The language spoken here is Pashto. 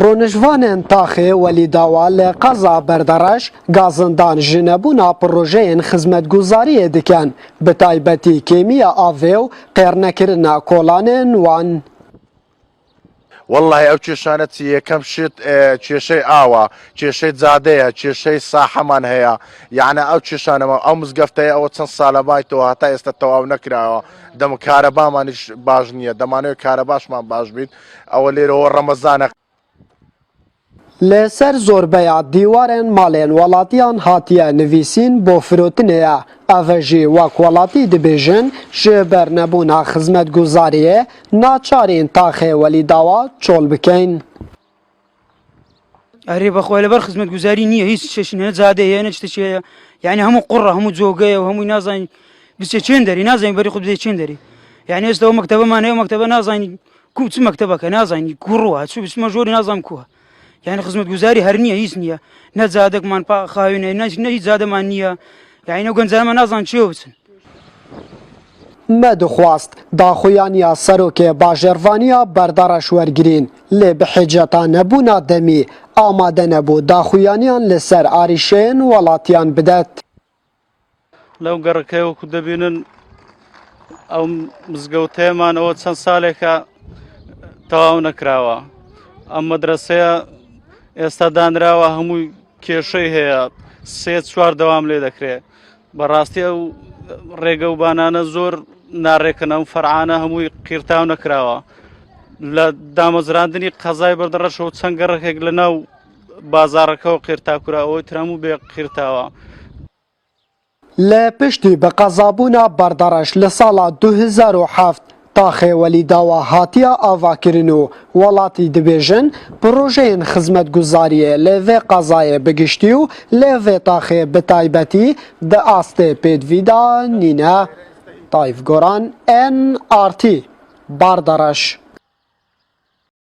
رونجوانên taxê welî dawa li qeza berdereş gazindan ji nebûna projeyên xizmetguzariyê dikin bi taybetî kêmiya avê û qêrnekirina kolanên wan. والله ئەو کێشانەتی یەکەم شت کێشەی ئاوە کێشەی جادەیە کێشەی ساحەمان هەیە یعنی ئەو کێشانەمە ئەو مزگەفتەیە ئەوە چەند ساڵە مایتەوە هەتا ئێستا تەواو نەکراوە دەم کارەبامانیش باش نییە دەمانەوێت کارەباشمان باش بیت ئەوە لێرەوە ڕەمەزانە لەسەر زۆربەیە دیوارên malên welatiyan hatiye nivîsîn bo firotinê ev jî wek welatî dibêjin ji ber nebûna xizmetguzariyê naçarên taxê welî dawa çol bikin. ئەرێ بەخۆی لەبەر خزمەتگوزاری نییە هیچ شتێکی هەیە جادەیە هێنە شتێکیە یعنی هەموو قوڕە هەموو جۆگەیە و هەمووی نازانین بچێ چێن دەری نازانین بەری خۆ بدەی چێن دەری یعنی ئێستا ئەو مەکتەبەمان هەیە مەکتەبە نازانین کو چ مەکتەبەکە نازانین کوڕوە چوو بچمە ژۆری نازانم کووە یعنی خزمەتگوزاری هەر نییە هیچ نییە نە جادەکمان خاوێنێ نە هیچ جادەمان نییە یعنی ئەو گەنجانەمان نازان چێوە بچن. Me dixwast daxuyaniya serokê bajarvaniya berdareş wergirîn lê bi hêceta nebûna demî amade nebû daxuyaniyan li ser arîşeyên welatiyan bidet. لەو گەڕەکەیەوەکو دەبینن ئەو مزگەوتەیەمان ئەوە چەند ساڵێکە تەواو نەکراوە ئەم مەدرسەیە ئێستا دانراوە هەمووی کێشەی هەیە سێ چوار دەوام لێ دەکرێت بەڕاستی ئەو ڕێگە و بانانە زۆر ناڕێکن ئەم فەرعانە هەمووی قیرتاو نەکراوە لە دامەزراندنی قەزای بەردەڕەشەوە چەند گەڕەکێک لە ناو بازاڕەکەەوە قیرتاکورا ئەوەی تراموو بێ قیرتاوە. لە پشتی بە قەزابوونا بەردەڕەش لە ساڵا 2007 taxê welî dawa hatiya avakirin û welatî dibêjin projeyên xizmetguzariyê lê vê qezayê bigiştî û lê vê taxê bi taybetî di astê pêdivî de nîne. Tayyip Goran, NRT, Bardereş.